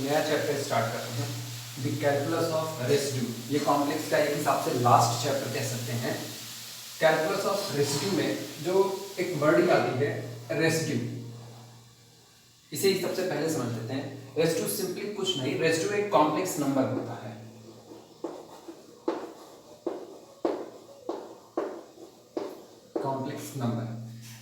नया chapter start करते हैं, द कैलकुलस ऑफ रेसिड्यू। ये कॉम्प्लेक्स का एक हिसाब से लास्ट चैप्टर कह सकते हैं। कैलकुलस ऑफ रेसिड्यू में जो एक वर्डिंग आती है रेसिड्यू, इसे ही सबसे पहले समझ लेते हैं। रेसिड्यू सिंपली कुछ नहीं, रेसिड्यू एक कॉम्प्लेक्स नंबर होता है। कॉम्प्लेक्स नंबर,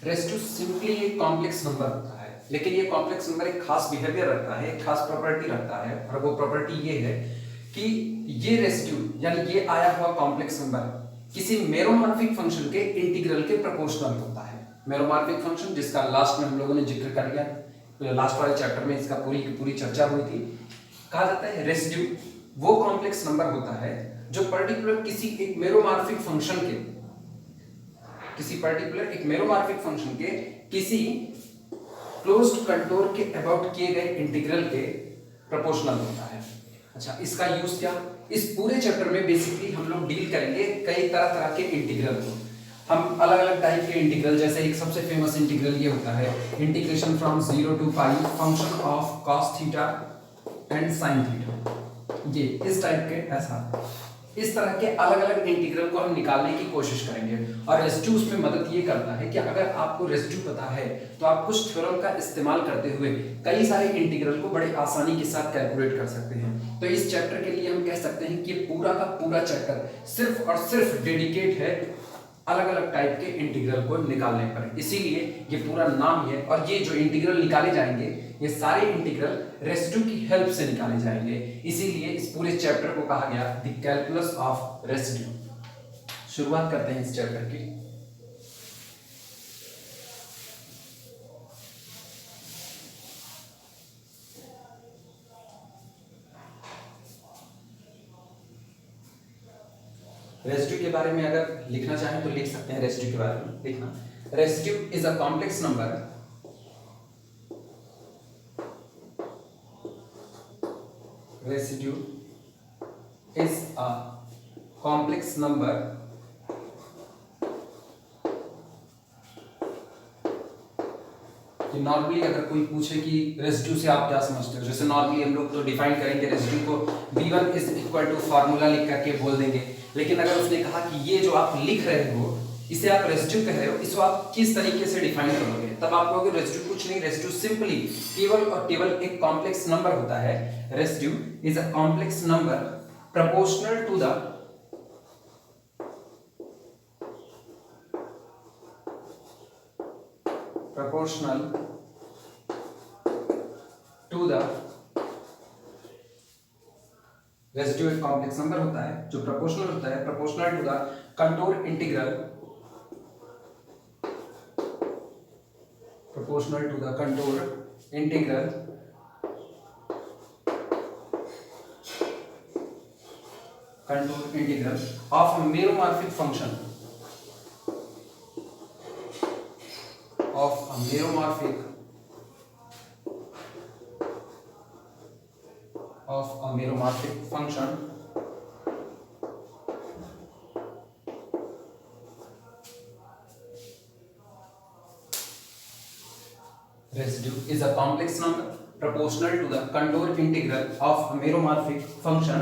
रेसिड्यू सिंपली एक कॉम्प्लेक्स नंबर होता है, लेकिन ये कॉम्प्लेक्स नंबर एक खास बिहेवियर रखता है, एक खास प्रॉपर्टी रखता है, और वो प्रॉपर्टी ये है कि ये रेसिड्यू यानी ये आया हुआ कॉम्प्लेक्स नंबर किसी मेरोमॉर्फिक फंक्शन के इंटीग्रल के प्रोपोर्शनल होता है। मेरोमॉर्फिक फंक्शन जिसका लास्ट में हम लोगों ने जिक्र कर लिया, लास्ट वाले चैप्टर में इसका पूरी की पूरी चर्चा हुई थी। कहा जाता है रेसिड्यू वो कॉम्प्लेक्स नंबर होता है जो पर्टिकुलर किसी एक मेरोमॉर्फिक फंक्शन के, किसी पर्टिकुलर एक मेरोमॉर्फिक फंक्शन के किसी क्लोज्ड कंटूर के अबाउट किए गए इंटीग्रल के प्रोपोर्शनल होता है। अच्छा, इसका यूज क्या, इस पूरे चैप्टर में बेसिकली हम लोग डील करेंगे कई तरह तरह के इंटीग्रल को। हम अलग अलग टाइप के इंटीग्रल, जैसे एक सबसे फेमस इंटीग्रल ये होता है integration from 0 to pi function of cos theta and sin theta, ये इस टाइप के, ऐसा इस तरह के अलग अलग इंटीग्रल को हम निकालने की कोशिश करेंगे। और रेसिड्यू उसमें मदद ये करता है कि अगर आपको रेसिड्यू पता है तो आप कुछ थ्योरम का इस्तेमाल करते हुए कई सारे इंटीग्रल को बड़े आसानी के साथ कैलकुलेट कर सकते हैं। तो इस चैप्टर के लिए हम कह सकते हैं कि ये पूरा का पूरा चैप्टर सिर्फ और सिर्फ डेडिकेट है अलग अलग टाइप के इंटीग्रल को निकालने पर, इसीलिए ये पूरा नाम है। और ये जो इंटीग्रल निकाले जाएंगे ये सारे इंटीग्रल रेसिड्यू की हेल्प से निकाले जाएंगे, इसीलिए इस पूरे चैप्टर को कहा गया द कैलकुलस ऑफ रेसिड्यू। शुरुआत करते हैं इस चैप्टर की। रेसिड्यू के बारे में अगर लिखना चाहें तो लिख सकते हैं। रेसिड्यू के बारे में लिखना, residue is a complex number, residue is a complex number कि नॉर्मली अगर कोई पूछे कि रेसिड्यू से आप क्या समझते हो, जैसे नॉर्मली हम लोग तो डिफाइन करेंगे रेसिड्यू को V1 is equal to formula लिख करके बोल देंगे, लेकिन अगर उसने कहा कि ये जो आप लिख रहे हो इसे आप रेसिड्यू कह रहे हो, इसको आप किस तरीके से डिफाइन करोगे, तब आप कहोगे रेसिड्यू कुछ नहीं, रेसिड्यू सिंपली केवल और केवल एक कॉम्प्लेक्स नंबर होता है। Residue is a complex number proportional to the residue एक कॉम्प्लेक्स नंबर होता है जो प्रोपोर्शनल होता है, proportional to the contour integral, proportional to the contour integral of meromorphic function, of a meromorphic function residue is a complex number proportional to the contour integral of a meromorphic function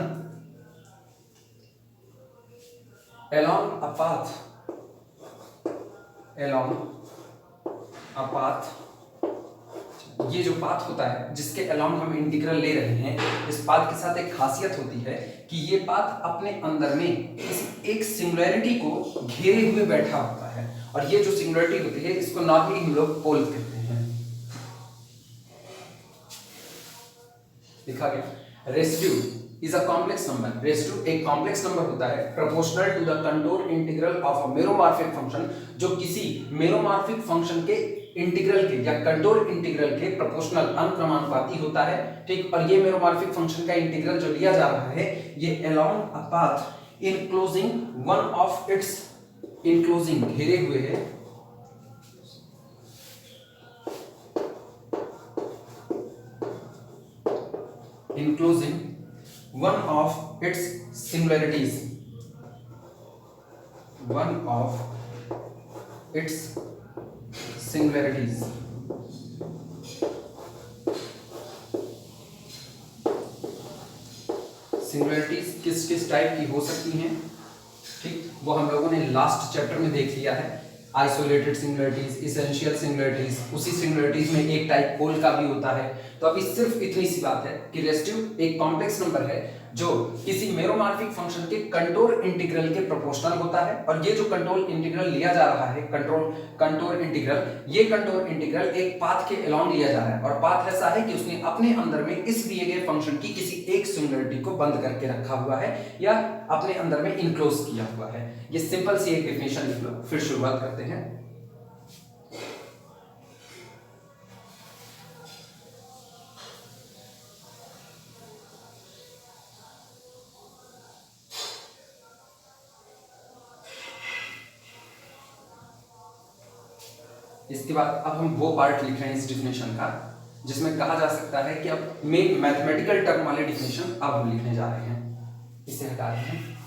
along a path ये जो path होता है जिसके along हम integral ले रहे हैं, इस पाथ के साथ एक खासियत होती है कि ये पाथ अपने अंदर में किसी एक सिंगुलैरिटी को घेरे हुए बैठा होता है, और ये जो सिंगुलैरिटी होती है इसको नॉर्मली हम लोग पोल कहते हैं। लिखा गया residue is a complex number, residue एक कॉम्प्लेक्स नंबर होता है proportional to the contour integral of a meromorphic function, जो किसी मेरोमॉर्फिक फंक्शन के इंटीग्रल के या कंटूर इंटीग्रल के प्रोपोर्शनल अनुक्रमानुपाती होता है। ठीक, और ये मेरोमॉर्फिक फंक्शन का इंटीग्रल जो लिया जा रहा है ये along a path enclosing one of its, enclosing घेरे हुए है, enclosing one of its singularities, one of its singularities singularities किस किस टाइप की हो सकती हैं, ठीक, वो हम लोगों ने लास्ट चैप्टर में देख लिया है। आइसोलेटेड सिंगुलरिटीज, इसेंशियल सिंगुलरिटीज, उसी सिंगुलरिटीज में एक टाइप पोल का भी होता है। तो अभी सिर्फ इतनी सी बात है कि रेसिड्यू एक कॉम्प्लेक्स नंबर है जो किसी मेरोमॉर्फिक फंक्शन के कंटोर इंटीग्रल के प्रोपोर्शनल होता है, और ये जो कंट्रोल इंटीग्रल लिया जा रहा है, कंटोर इंटीग्रल, ये कंटोर इंटीग्रल एक पाथ के अलोंग लिया जा रहा है, और पाथ ऐसा है कि उसने अपने अंदर में इस दिए गए फंक्शन की किसी एक सिंगुलरिटी को बंद करके रखा हुआ है या अपने अंदर में इनक्लोज किया हुआ है। ये सिंपल सी एक डेफिनेशन लिख लो, फिर शुरुआत करते हैं। इसके बाद अब हम वो पार्ट लिख रहे हैं इस डिफिनेशन का जिसमें कहा जा सकता है कि अब मेन मैथमेटिकल टर्म वाले डिफिनेशन अब हम लिखने जा रहे हैं। इसे हटा रहे हैं।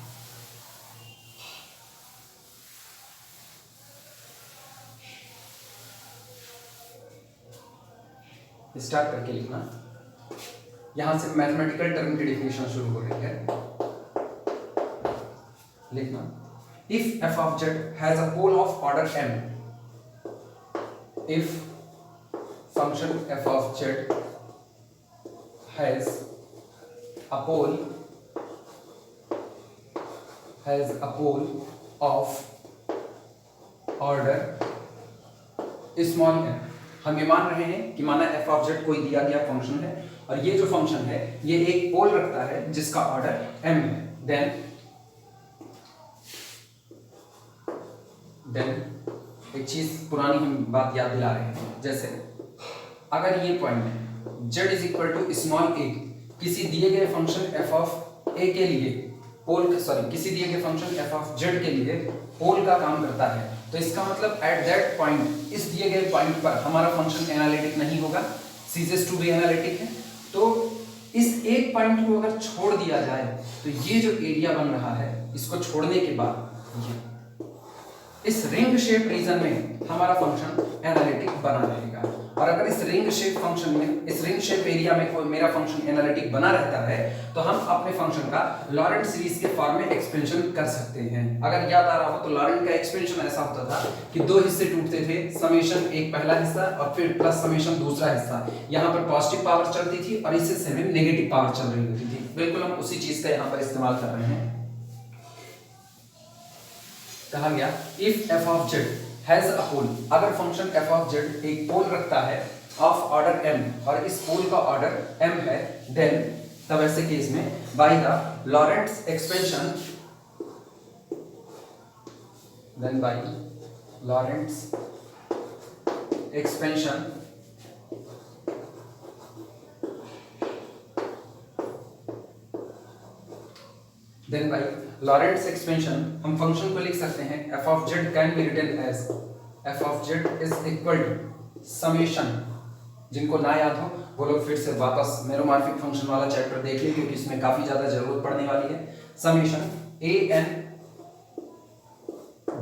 स्टार्ट करके लिखना। यहां से मैथमेटिकल टर्म की डेफिनेशन शुरू हो रही है। लिखना, if f of z has a pole of order m, if function f of z has a pole of order small m, हम ये मान रहे हैं कि माना f of z कोई दिया गया फंक्शन है और ये जो फंक्शन है ये एक पोल रखता है जिसका ऑर्डर m है, देन एक चीज पुरानी हम बात याद दिला रहे हैं। जैसे अगर ये पॉइंट है z is equal to small a, किसी दिए गए फंक्शन f ऑफ a के लिए किसी दिए गए फंक्शन f ऑफ z के लिए पोल का काम करता है, तो इसका मतलब एट दैट पॉइंट, इस दिए गए पॉइंट पर हमारा फंक्शन एनालिटिक नहीं होगा, सीजेस टू भी एनालिटिक है। तो इस एक पॉइंट को अगर छोड़ दिया जाए तो ये जो एरिया बन रहा है इसको छोड़ने के बाद ये इस रिंग शेप रीजन में हमारा फंक्शन एनालिटिक बना रहेगा। और अगर इस रिंग शेप फंक्शन में, इस रिंग शेप एरिया में कोई मेरा फंक्शन एनालिटिक बना रहता है तो हम अपने फंक्शन का लॉरेंट सीरीज के फॉर्म में एक्सपेंशन कर सकते हैं। अगर याद आ रहा हो तो लॉरेंट का एक्सपेंशन ऐसा होता था कि दो हिस्से टूटते थे, समेशन एक पहला हिस्सा और फिर प्लस समेशन दूसरा हिस्सा। यहाँ पर पॉजिटिव पावर चलती थी और इस हिस्से में नेगेटिव पावर चल रही होती थी। बिल्कुल हम उसी चीज का यहाँ पर इस्तेमाल कर रहे हैं। कहा गया if f of z has a pole, अगर फंक्शन f of z एक पोल रखता है ऑफ ऑर्डर m और इस पोल का ऑर्डर m है, देन तब ऐसे केस में by the Laurent's expansion, then by Laurent's expansion then by Laurent's expansion हम फंक्शन को लिख सकते हैं f of z can be written as f of z is equal to summation, जिनको ना याद हो वो लोग फिर से वापस मेरोमॉर्फिक फंक्शन वाला चैप्टर देख लें क्योंकि इसमें काफी ज्यादा जरूरत पड़ने वाली है। Summation an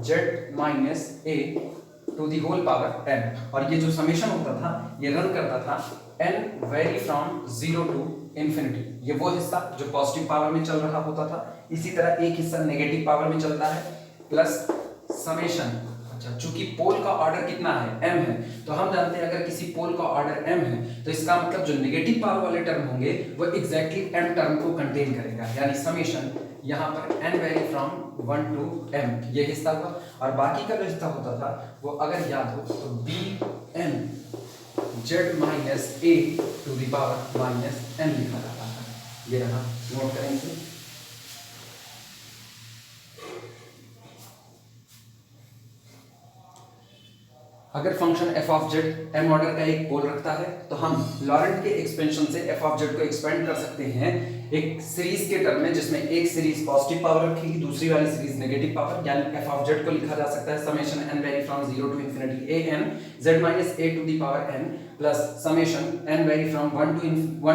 z minus a to the whole power n, और ये जो समेशन होता था ये रन करता था n vary from 0 to infinity. ये वो हिस्सा जो पॉजिटिव पावर में चल रहा होता था, इसी तरह एक हिस्सा नेगेटिव पावर में चलता है, प्लस समेशन। अच्छा, चूंकि पोल का ऑर्डर कितना है m है, तो हम जानते हैं अगर किसी पोल का ऑर्डर m है तो इसका मतलब जो नेगेटिव पावर वाले टर्म होंगे वो एग्जैक्टली m टर्म को कंटेन करेगा, यानी समेशन यहाँ पर n vary from 1 to m ये हिस्सा हुआ, और बाकी का जो हिस्सा होता था वो अगर याद हो तो bn z minus a to the power minus n लिखा जाता है। ये रहा, नोट करें इसे। अगर function f of z m order का एक पोल रखता है तो हम लॉरेंट के एक्सपेंशन से f of z को एक्सपेंड कर सकते हैं एक सीरीज के टर्म में, जिसमें एक सीरीज पॉजिटिव पावर रखेगी, दूसरी वाली सीरीज नेगेटिव पावर, यानी f of z को लिखा जा सकता है summation n vary from 0 to infinity a n z minus a to the power n plus summation n vary from 1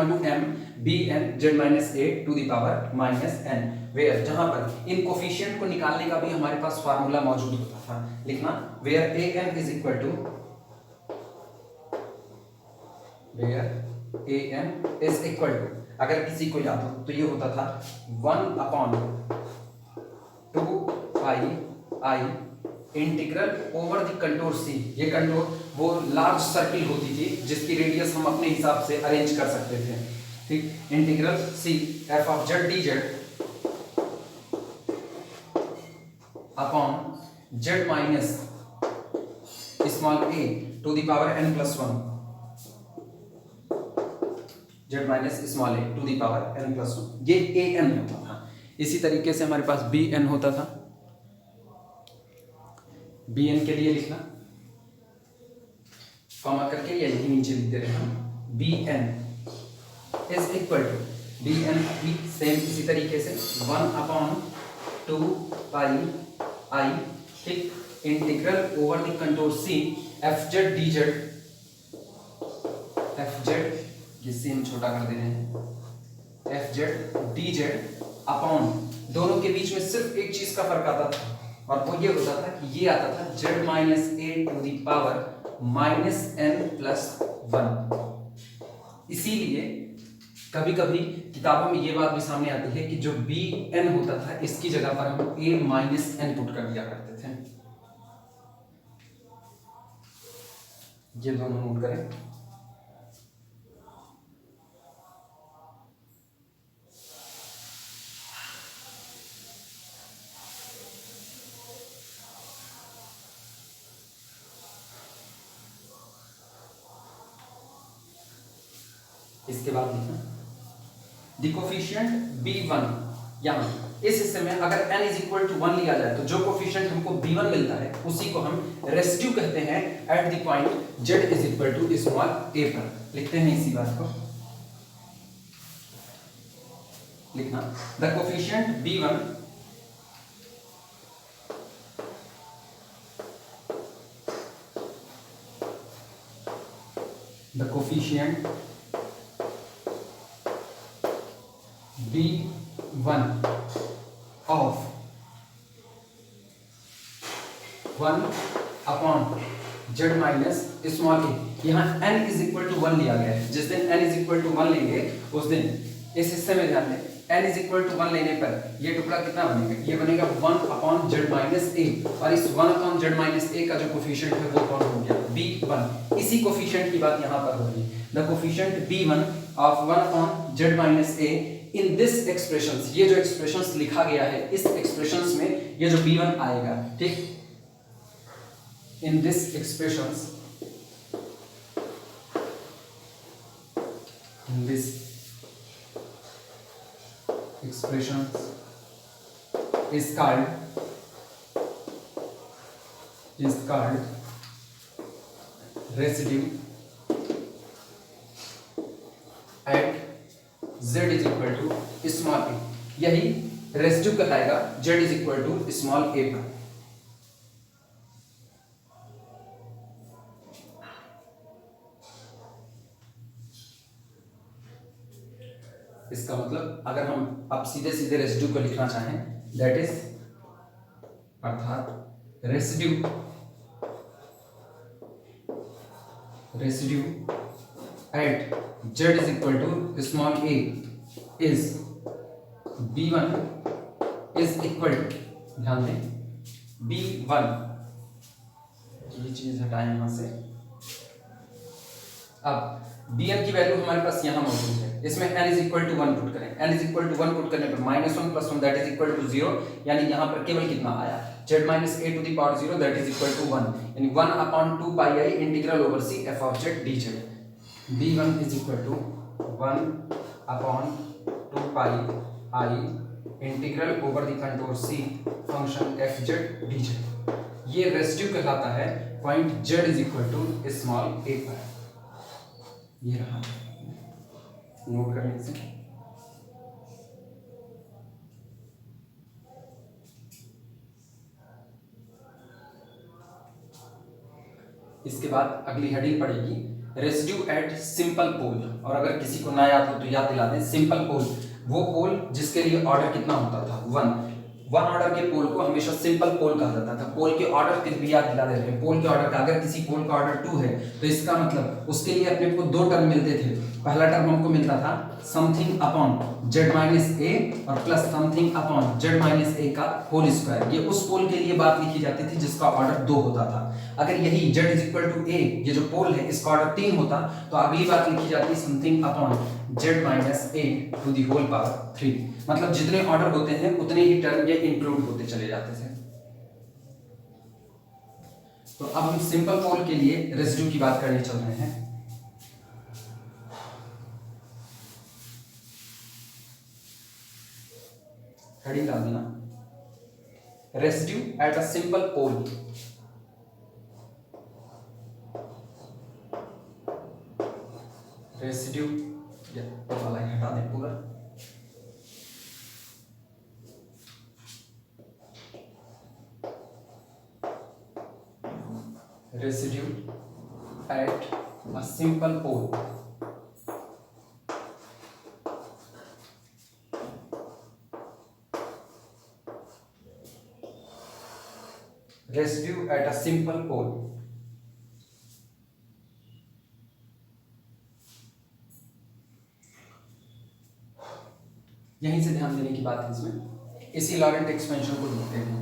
to m b n z minus a to the power minus n, where जहां पर इन coefficient को निकालने का भी हमारे पास formula मौजूद होता था। लिखना where a n is equal to, where a n is equal to, अगर किसी को याद हो तो ये होता था 1/2πi integral over the contour C. ये कंटूर वो लार्ज सर्किल होती थी जिसकी रेडियस हम अपने हिसाब से अरेंज कर सकते थे, ठीक। Integral c f of z D z upon Z minus small A to the power n plus 1, z minus small A to the power n plus 1, ये ए एन होता था। इसी तरीके से हमारे पास बी एन होता था। बी एन के लिए लिखना कॉमा करके या यही नीचे लिखते रहना, b n is equal to b n भी सेम इसी तरीके से 1/2πi, ठीक, integral over the contour c f z D z, f z ये सी हम छोटा कर दे रहे हैं, f z D z upon दोनों के बीच में सिर्फ एक चीज का फर्क आता था और वो ये होता था कि ये आता था z minus A to the power minus n plus 1। इसीलिए कभी कभी किताबों में ये बात भी सामने आती है कि जो बी एन होता था इसकी जगह पर हम ए माइनस एन पुट कर दिया करते थे। ये दोनों नोट करें। इसके बाद लिखना द कोफिशिएंट b1, यहाँ इस हिस्से में अगर n इज इक्वल टू 1 लिया जाए तो जो कोफिशिएंट हमको b1 मिलता है उसी को हम रेसिड्यू कहते हैं at the point z is equal to small a पर। लिखते हैं इसी बात को, लिखना the coefficient b1 the coefficient b1 of 1/z minus small a. यहाँ n इज इक्वल टू 1 लिया गया है। जिस दिन n इज इक्वल टू 1 लेंगे उस दिन इस हिस्से में ध्यान दें, n इज इक्वल टू 1 लेने पर ये टुकड़ा कितना बनेगा, ये बनेगा 1/z माइनस ए, और इस 1/z माइनस ए का जो कोफिशिएंट है वो कौन हो गया, b1। इसी कोफिशिएंट की बात यहाँ पर होगी, the coefficient b1 of 1/z minus A in this expressions. ये जो एक्सप्रेशंस लिखा गया है इस एक्सप्रेशंस में ये जो b1 आएगा, ठीक, in this expressions, in this expressions is called residue at z is equal to small a। यही रेसिड्यू कहलाएगा z is equal to small a पर। इसका मतलब अगर हम अब सीधे सीधे रेसिड्यू को लिखना चाहें, दैट इज अर्थात residue at z is equal to small a is b1 is equal to, ध्यान दें, b1, ये चीज हटाएं यहां से। अब bn की वैल्यू हमारे पास यहां मौजूद है, इसमें n is equal to 1 put करें। n is equal to 1 put करने पर -1 + 1 दैट इज इक्वल टू 0, यानी यहां पर केवल कितना आया, z minus a to the power 0 that is equal to 1, यानी 1/2πi integral over c f of z dz। b1 is equal to 1/2πi integral over the contour c function f z dz। ये residue कहलाता है point z is equal to small a पर। ये रहा, note करने से। इसके बाद अगली हेडिंग पड़ेगी रेसिड्यू एट सिंपल पोल। और अगर किसी को ना याद हो तो याद दिला दें, सिंपल पोल वो पोल जिसके लिए ऑर्डर कितना होता था, 1 ऑर्डर के पोल को हमेशा सिंपल पोल कहा जाता था। पोल के ऑर्डर के भी याद दिला देते हैं, पोल के ऑर्डर का, अगर किसी पोल का ऑर्डर 2 है तो इसका मतलब उसके लिए अपने को 2 टर्म मिलते थे, पहला टर्म हमको मिलता था something upon Z minus a और plus something upon Z minus a का होल स्क्वायर। ये उस पोल के लिए बात लिखी जाती थी जिसका ऑर्डर 2 होता था। अगर यही z इज इक्वल टू ए, ये जो पोल है इसका ऑर्डर 3 होता तो अगली बात लिखी जाती something upon Z minus A to the whole power 3। मतलब जितने ऑर्डर होते हैं उतने ही टर्म ये इंक्लूड होते चले जाते थे। तो अब हम सिंपल पोल के लिए रेसिड्यू की बात करने चल रहे हैं। हेडिंग डाल देना, residue at a simple pole. Residue वाला हटा दें पूरा। Residue at a simple pole. Residue at a simple pole। यहीं से ध्यान देने की बात है इसमें। इसी लॉरेंट एक्सपेंशन को देखते हैं।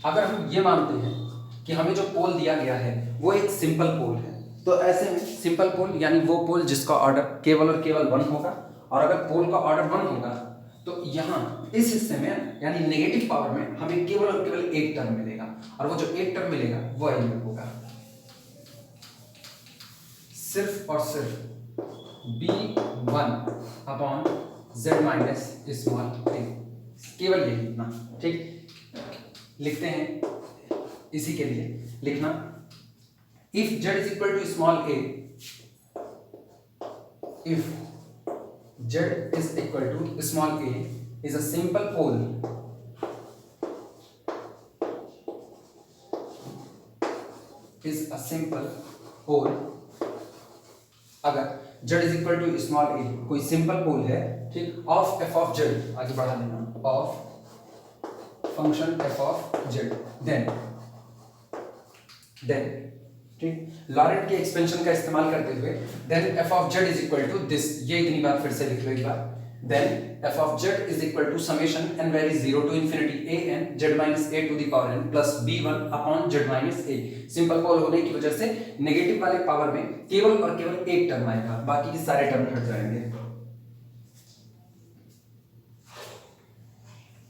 अगर हम ये मानते हैं कि हमें जो पोल दिया गया है वो एक सिंपल पोल है, तो ऐसे में सिंपल पोल यानी वो पोल जिसका ऑर्डर केवल और केवल 1 होगा। और अगर पोल का ऑर्डर 1 होगा तो यहाँ इस हिस्से में यानी नेगेटिव पावर में हमें केवल और केवल एक टर्म मिलेगा, और वो जो एक टर्म मिलेगा वो एलिमेंट होगा सिर्फ और सिर्फ B1 upon Z minus small a। केवल ये लिखना, ठीक। लिखते हैं इसी के लिए लिखना, if Z is equal to small a, if Z is equal to small a is a simple pole अगर Z is equal to small a कोई सिंपल पोल है, ठीक, ऑफ f of Z, आगे बढ़ा देना, of function f of Z, then ठीक, Laurent के expansion का इस्तेमाल करते हुए then f of z is equal to this, ये इतनी बात फिर से लिख लो एक बार, then f of z is equal to summation n vary 0 to infinity a n z minus a to the power n plus b1 upon z minus a। Simple pole होने की वजह से नेगेटिव वाले पावर में केवल और केवल एक टर्म आएगा, बाकी के सारे टर्म हट जाएंगे,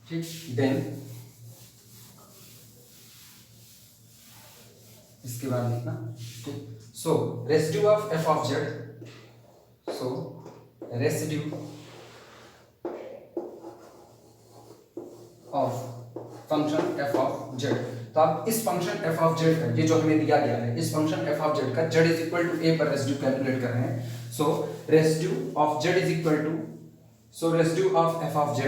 ठीक। देन इसके बाद लिखना, so residue of f of z, so residue of function f of z। तो अब इस फंक्शन f of z का, ये जो हमें दिया गया है, इस फंक्शन f of z का z is equal to a पर रेसिड्यू कैलकुलेट कर रहे हैं। So residue of z is equal to, so residue of f of z,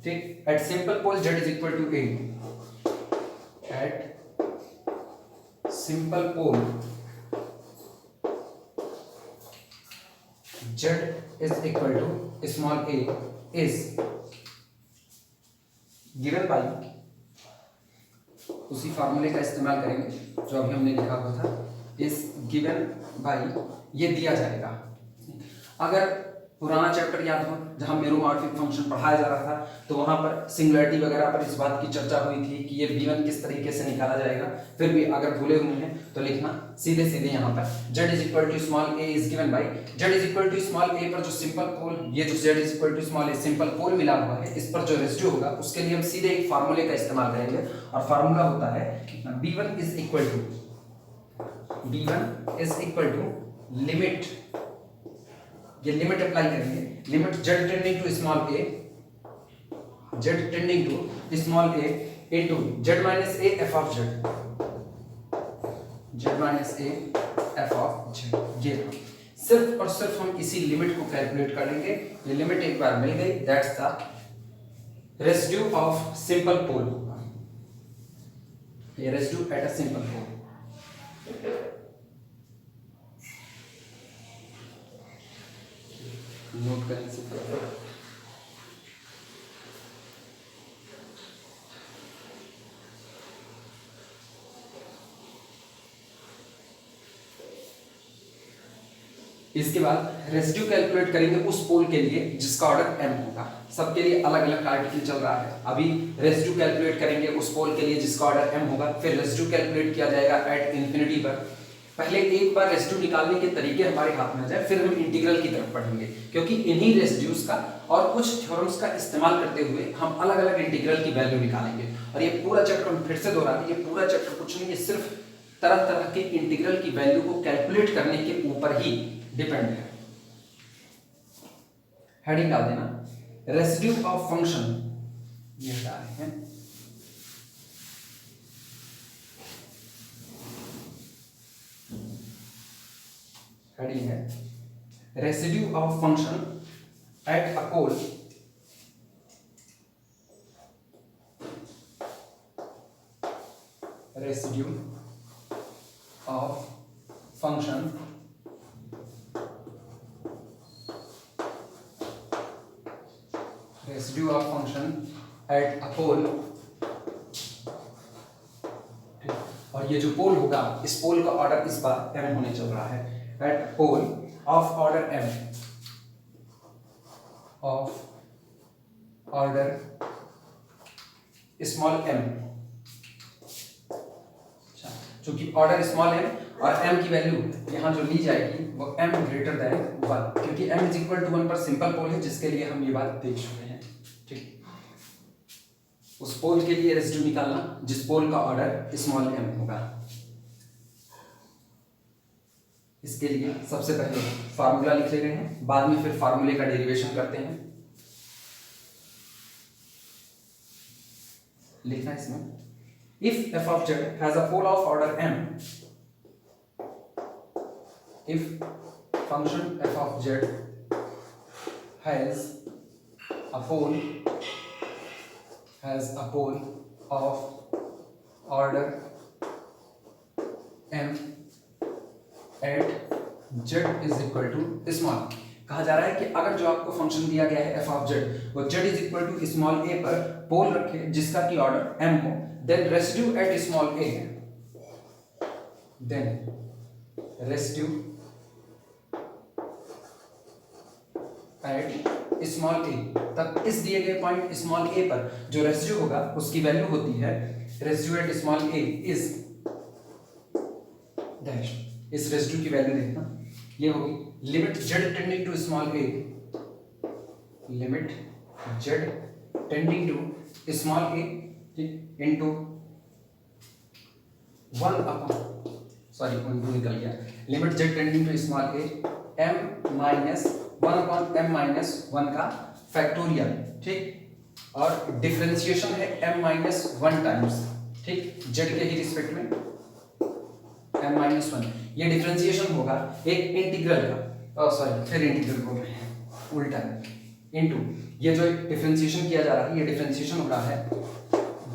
ठीक, at simple pole z is equal to a, at simple pole z is equal to small a is given by, उसी फार्मूले का इस्तेमाल करेंगे जो अभी हमने लिखा हुआ था, is given by, ये दिया जाएगा। अगर पुराना चैप्टर याद हो जहां मेरोमॉर्फिक फंक्शन पढ़ाया जा रहा था तो वहां पर सिंगुलैरिटी वगैरह पर इस बात की चर्चा हुई थी कि ये b1 किस तरीके से निकाला जाएगा। फिर भी अगर भूले हुए हैं तो लिखना सीधे सीधे यहाँ पर z is equal to small a is given by, z is equal to small a पर जो सिंपल पोल, ये जो z is equal to small a simple pole मिला हुआ है, इस पर जो रेसिड्यू होगा उसके लिए हम सीधे एक फार्मूले का इस्तेमाल करेंगे, और फार्मूला होता है b1 is equal to limit, ये लिमिट अप्लाई करेंगे, limit z tending to small a, z tending to small a into z minus a f of z, z minus a f of z। ये सिर्फ और सिर्फ हम इसी limit को calculate कर लेंगे। ये लिमिट एक बार मिल गई, that's the residue of simple pole, ये residue at a simple pole. Note करने से इसके बाद रेसिड्यू कैलकुलेट करेंगे उस पोल के लिए जिसका ऑर्डर m होगा। सबके लिए अलग अलग आर्टिकल चल रहा है। अभी रेसिड्यू कैलकुलेट करेंगे उस पोल के लिए जिसका ऑर्डर m होगा, फिर रेसिड्यू कैलकुलेट किया जाएगा एट इंफिनिटी पर। पहले एक बार रेसिड्यू निकालने के तरीके हमारे हाथ में आ जाए, फिर हम इंटीग्रल की तरफ पढ़ेंगे, क्योंकि इन्हीं रेसिड्यूज का और कुछ थ्योरम्स का इस्तेमाल करते हुए हम अलग अलग इंटीग्रल की वैल्यू निकालेंगे। और ये पूरा चैप्टर हम फिर से दोहरा दें, ये पूरा चैप्टर कुछ नहीं, ये सिर्फ तरह तरह के इंटीग्रल की वैल्यू को कैलकुलेट करने के ऊपर ही डिपेंड है। हेडिंग डाल देना, रेसिड्यू ऑफ फंक्शन, ये हटा रहे हैं। हेडिंग है residue of function at a pole residue of function residue of function at a pole. और ये जो पोल होगा, इस पोल का ऑर्डर इस बार m होने चल रहा है। At pole of order m, of order small m, चूंकि ऑर्डर स्मॉल m और m की वैल्यू यहां जो ली जाएगी वो m ग्रेटर देन 1, क्योंकि m इज इक्वल टू 1 पर सिंपल पोल है, जिसके लिए हम ये बात देख चुके हैं। ठीक, उस पोल के लिए रेसिड्यू निकालना जिस पोल का ऑर्डर स्मॉल m होगा। इसके लिए सबसे पहले फार्मूला लिख ले रहे हैं, बाद में फिर फार्मूले का डेरिवेशन करते हैं। लिखना इसमें, if f of z has a pole of order m, if function f of z has a pole of order m at z is equal to small, कहा जा रहा है कि अगर जो आपको फंक्शन दिया गया है f of z वो z is equal to small a पर पोल रखे जिसका की ऑर्डर m हो, then residue at small a, then residue at small a, तब इस दिए गए पॉइंट स्मॉल a पर जो रेसिड्यू होगा उसकी वैल्यू होती है residue at small a is dash. इस रेसिड्यू की वैल्यू देखना, ये होगी limit z tending to small a, limit z tending to small a into 1 upon, sorry into निकल गया, limit z tending to small a m minus 1 upon m minus 1 का factorial. ठीक, और डिफरेंशिएशन है m माइनस 1 टाइम्स, ठीक, z के ही respect में m माइनस 1, ये डिफरेंशिएशन होगा एक इंटीग्रल का, सॉरी फिर इंटीग्रल को उल्टा इनटू, ये जो डिफरेंशिएशन किया जा रहा है ये डिफरेंशिएशन हो रहा है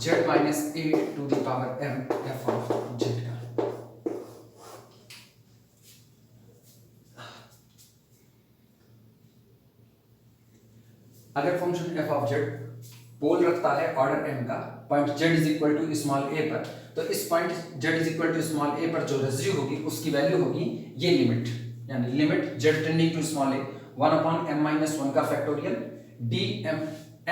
z minus a to the power m f of z का। अगर function f of z pole रखता है ऑर्डर m का point z is equal to small a पर, तो इस point z is equal to small a पर जो रेसिड्यू होगी उसकी वैल्यू होगी ये लिमिट, यानी limit z tending to small a 1 upon m minus 1 का factorial dm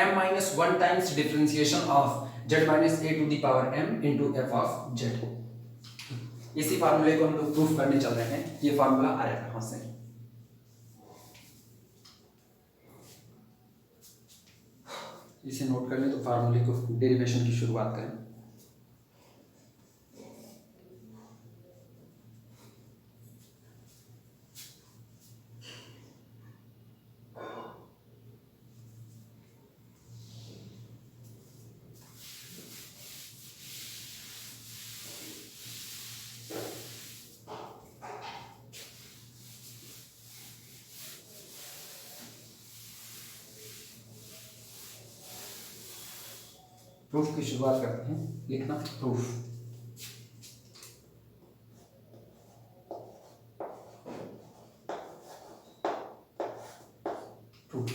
m minus 1 times differentiation of z minus a to the power m into f of z। इसी फार्मूले को हम लोग प्रूफ करने चल रहे हैं। ये फार्मूला आया कहां से, इसे नोट कर लें तो फार्मूले को डेरिवेशन की शुरुआत करें। प्रूफ की शुरुआत करते हैं, लिखना प्रूफ। प्रूफ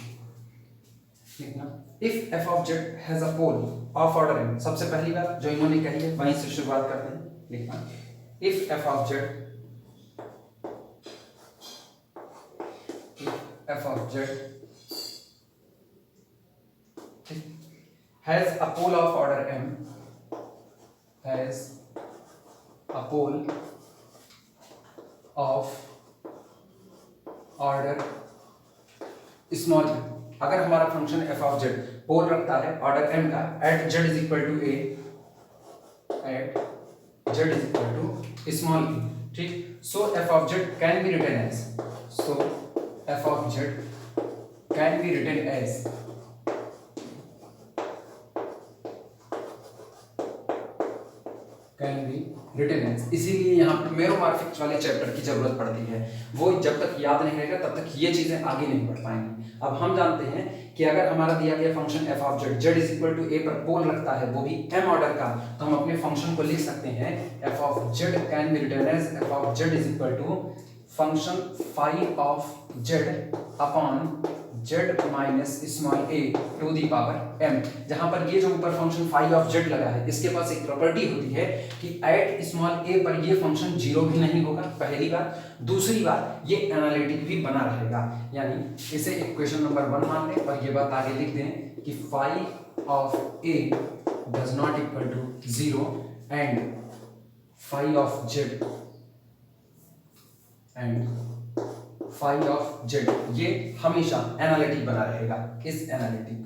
लिखना, if f of z has a pole of order m, सबसे पहली बात जो इन्होंने कही है वहीं से शुरुआत करते हैं। लिखना, if f of z F of Z has a pole of order m, has a pole of order small. अगर हमारा function F of Z pole रखता है ऑर्डर m का at Z is equal to A, at Z is equal to small e, ठीक। So F of Z can be written as, so F of Z can be written as can be written as. इसीलिए यहाँ पर मेरोमॉर्फिक्स वाले chapter की जरूरत पड़ती है। वो जब तक याद नहीं रहेगा तब तक ये चीजें आगे नहीं बढ़ पाएंगी। अब हम जानते हैं कि अगर हमारा दिया गया function F of Z Z is equal to A पर पोल रखता है, वो भी एम ऑर्डर का, तो हम अपने फंक्शन को लिख सकते हैं F of Z can be written as F of Z is equal to function phi of Z upon Z minus small A to the power M. जहां पर ये जो ऊपर फंक्शन फाई ऑफ जेड लगा है, इसके पास एक प्रॉपर्टी होती है कि एट स्मॉल ए पर ये फंक्शन जीरो भी नहीं होगा, पहली बात। दूसरी बात, ये एनालिटिक भी बना रहेगा, यानी इसे इक्वेशन नंबर 1 मान लें और ये बात आगे लिख दें कि phi of A does not equal to zero and phi of Z and phi of Z ये हमेशा एनालिटिक बना रहेगा। इस एनालिटिक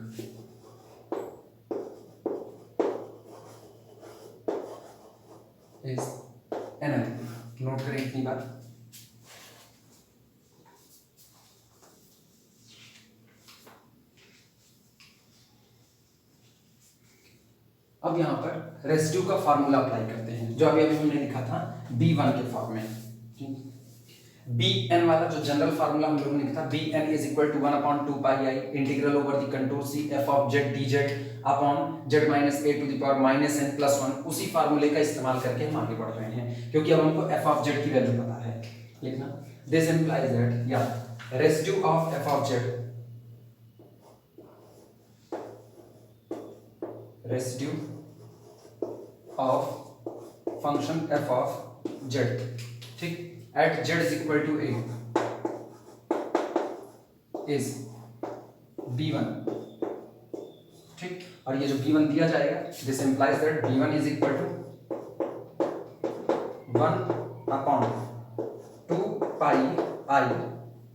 इस एनालिटिक नोट करें इतनी बात। अब यहां पर रेसिड्यू का फार्मूला अप्लाई करते हैं, जो अभी हमने लिखा था B1 के फॉर्म में। Bn वाला जो जनरल फार्मूला हम लोगों ने लिखा, Bn is equal to 1/2 pi I integral over the contour C f of z dz upon z minus a to the power minus n plus 1। उसी फार्मूले का इस्तेमाल करके हम आगे बढ़ रहे हैं, क्योंकि अब हमको f ऑफ z की वैल्यू पता है। लिखना दिस इंप्लाइज दैट या residue of f of z, residue of function f of z, ठीक, at z is equal to a is b1, ठीक। और ये जो b1 दिया जाएगा, this implies that b1 is equal to 1/2 pi i।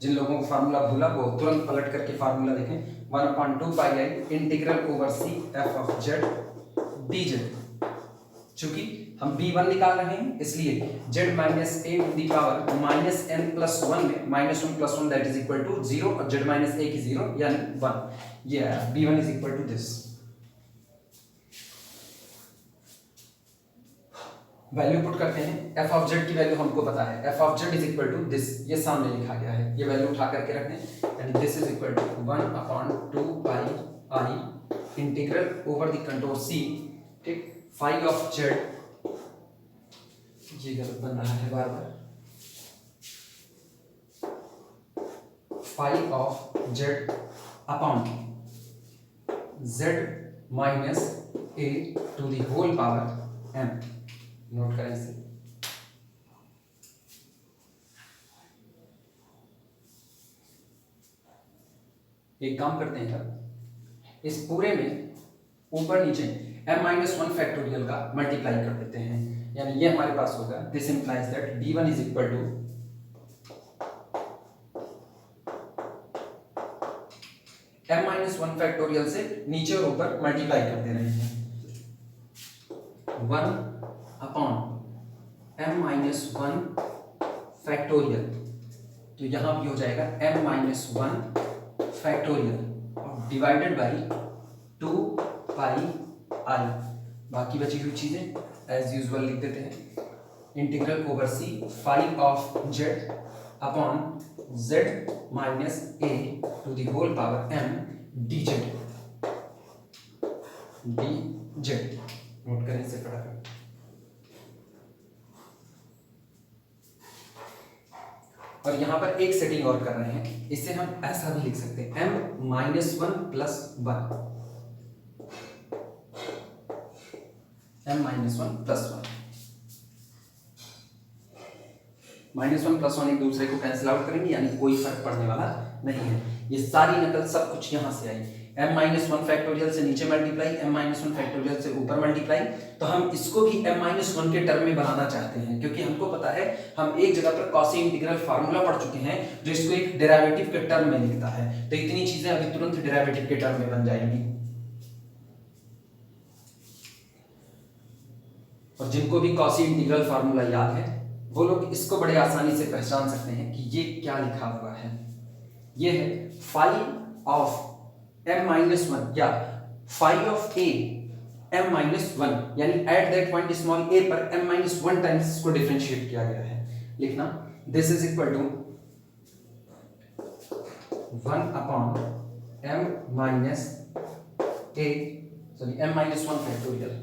जिन लोगों को फार्मूला भूला वो तुरंत पलट करके फार्मूला देखें, 1/2 pi i integral over c f of z dz। चूंकि हम b1 निकाल रहे हैं, इसलिए z minus a to the power minus n plus 1 में minus 1 plus 1 that is equal to 0 और z माइनस a की 0 यानी 1। ये आया b1 is equal to this. Value put करते हैं, f ऑफ z की वैल्यू हमको पता है, f of z is equal to this, ये सामने लिखा गया है, ये वैल्यू उठा करके रख दें, यानी this is equal to 1/2 pi i integral over the contour c, ठीक, फाई ऑफ जेड, ये गलत बन रहा है बार बार, phi of Z upon Z minus A to the whole power M. Note करें इसे। एक काम करते हैं सर, इस पूरे में ऊपर नीचे m-1 फैक्टोरियल का मल्टीप्लाई कर देते हैं, यानी ये हमारे पास होगा, this implies that b1 is equal to m-1 factorial से नीचे और ऊपर मल्टीप्लाई कर दे रहे हैं, 1/m-1 फैक्टोरियल, तो यहां भी हो जाएगा m-1 फैक्टोरियल और डिवाइडेड बाई 2 पाई आई। बाकी बची हुई चीजें एज यूजुअल लिख देते हैं, integral over C phi of Z upon Z minus A to the whole power M D Z, D Z. Note करें इसे फटाफट। और यहां पर एक सेटिंग और कर रहे हैं, इसे हम ऐसा भी लिख सकते हैं m-1 plus 1, m-1 plus 1, -1 plus 1 एक दूसरे को कैंसिल आउट करेंगे, यानी कोई फर्क पड़ने वाला नहीं है, ये सारी नकल सब कुछ यहाँ से आई। m-1 फैक्टोरियल से नीचे मल्टीप्लाई, m-1 फैक्टोरियल से ऊपर मल्टीप्लाई। तो हम इसको भी m-1 के टर्म में बनाना चाहते हैं, क्योंकि हमको पता है हम एक जगह पर कॉसी इंटीग्रल फार्मूला पढ़ चुके हैं जो इसको एक डेरिवेटिव के टर्म में लिखता है। तो इतनी चीजें अभी तुरंत डेरिवेटिव के टर्म में बन जाएंगी। और जिनको भी कॉसी इंटीग्रल फार्मूला याद है वो लोग इसको बड़े आसानी से पहचान सकते हैं कि ये क्या लिखा हुआ है। ये है फाई ऑफ m-1 या फाई ऑफ a m-1, यानी eight that point small a पर m-1 टाइम्स इसको डिफरेंशिएट किया गया है। लिखना this is equal to 1 upon m-1 factorial,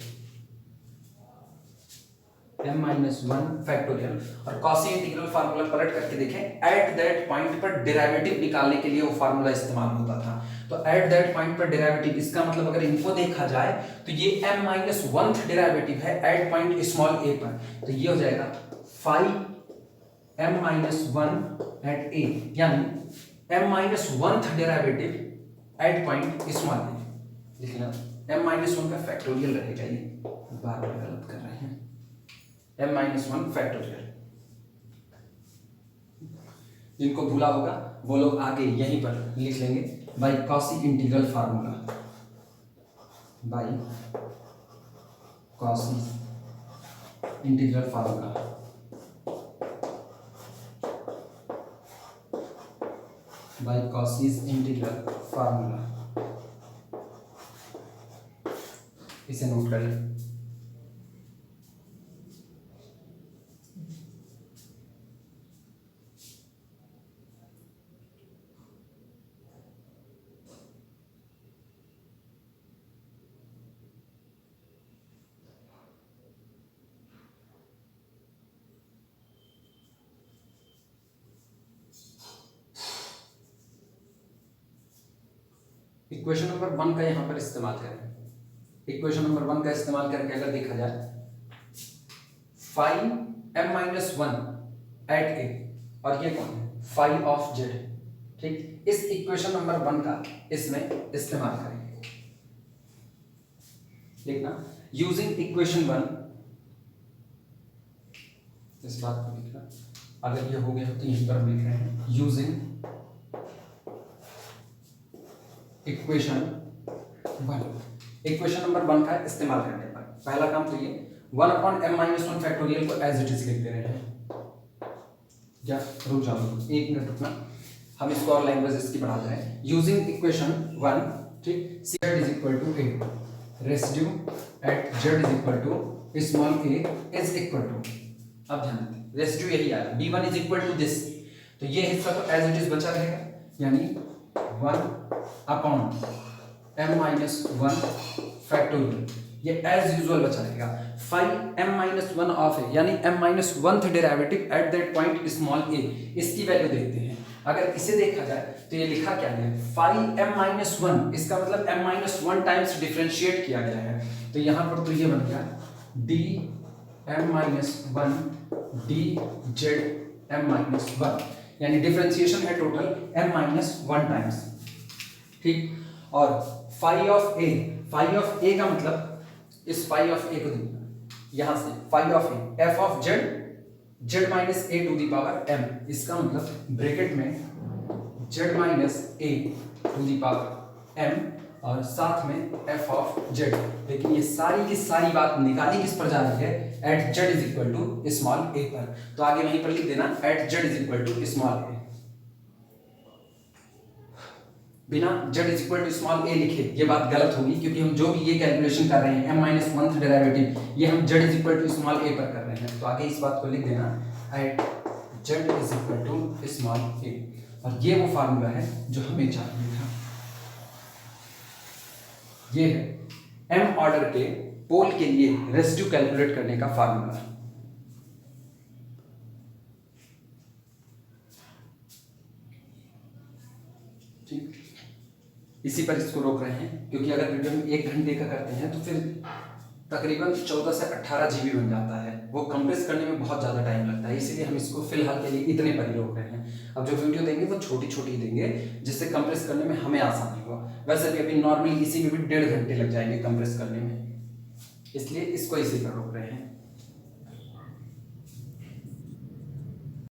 m-1 factorial. और कॉसी इंटीग्रल फार्मूला पलट करके देखें, एट दैट पॉइंट पर डेरिवेटिव निकालने के लिए वो फार्मूला इस्तेमाल होता था। तो एट दैट पॉइंट पर डेरिवेटिव, इसका मतलब अगर इनको देखा जाए तो ये m-1th डेरिवेटिव है एट पॉइंट स्मॉल a पर। तो ये हो जाएगा फाई m-1 एट a, यानी m-1th derivative eight point small a। लिखना m-1 का फैक्टोरियल रहेगा, ये बार बार गलत कर रहे हैं, m-1 फैक्टोरियल। जिनको भूला होगा वो लोग आगे यहीं पर लिख लेंगे by quasi integral formula, by quasi integral formula. By Cauchy's integral formula, इसे नोट करें। इक्वेशन नंबर 1 का यहां पर इस्तेमाल करें। इक्वेशन नंबर 1 का इस्तेमाल करके अगर देखा जाए, फाई m-1 एट a, और ये कौन है, फाई ऑफ z। ठीक, इस इक्वेशन नंबर 1 का इसमें इस्तेमाल करेंगे। लिखना यूजिंग इक्वेशन 1, इस बात को लिखना, अगर ये हो गया तो यहीं पर हम लिख रहे हैं यूजिंग इक्वेशन 1। इक्वेशन नंबर 1 का इस्तेमाल करने पर पहला काम तो ये 1 अपॉन m-1 फैक्टोरियल को एज इट इज लिख दे रहे हैं। क्या रुक जाओ, एक मिनट रुकना, हम इसको और लैंग्वेज इसकी बढ़ा रहे हैं। यूजिंग इक्वेशन 1, ठीक, z is equal to a, residue at z is equal to small a is equal to, अब ध्यान दें रेसिड्यू यही आया, b1 is equal to this, तो ये हिस्सा तो एज इट इज बचा रहेगा, यानी 1 अपॉन m-1 फैक्टोरियल, ये एज यूजुअल बचा रहेगा। फाई m-1 ऑफ a, यानी m-1th derivative eight that point small a, इसकी वैल्यू देखते हैं। अगर इसे देखा जाए तो ये लिखा क्या है, फाई m-1, इसका मतलब m-1 टाइम्स डिफरेंशिएट किया गया है, तो यहां पर तो ये बन गया d m-1 dz m-1, यानी डिफरेंशिएशन है टोटल m-1 टाइम्स। ठीक, और phi of a, phi of a का मतलब इस फाई ऑफ a को देखना, यहां से phi of a f of z, z minus a to the power m, इसका मतलब ब्रैकेट में z minus a to the power m और साथ में f ऑफ z। लेकिन ये सारी की सारी बात निकाली किस पर जा रही है, at z is equal to small a पर, तो आगे वहीं पर लिख देना at z is equal to small a। बिना z is equal to small a लिखे ये बात गलत होगी, क्योंकि हम जो भी ये कैलकुलेशन कर रहे हैं m-1th डेरिवेटिव, ये हम z is equal to small a पर कर रहे हैं, तो आगे इस बात को लिख देना at z is equal to small a, और ये वो फार्मूला है जो हमें चाहिए था। ये है m ऑर्डर के पोल के लिए रेसिड्यू कैलकुलेट करने का फार्मूला। ठीक, इसी पर इसको रोक रहे हैं, क्योंकि अगर वीडियो में 1 घंटे का करते हैं तो फिर तकरीबन 14 से 18 जीबी बन जाता है। वो कंप्रेस करने में बहुत ज़्यादा टाइम लगता है, इसीलिए हम इसको फिलहाल के लिए इतने पर ही रोक रहे हैं। अब जो वीडियो देंगे वो छोटी छोटी देंगे, जिससे कंप्रेस करने में हमें आसानी हो। वैसे भी अभी नॉर्मली इसी में भी 1.5 घंटे लग जाएंगे कंप्रेस करने में, इसलिए इसको इसी पर रोक रहे हैं।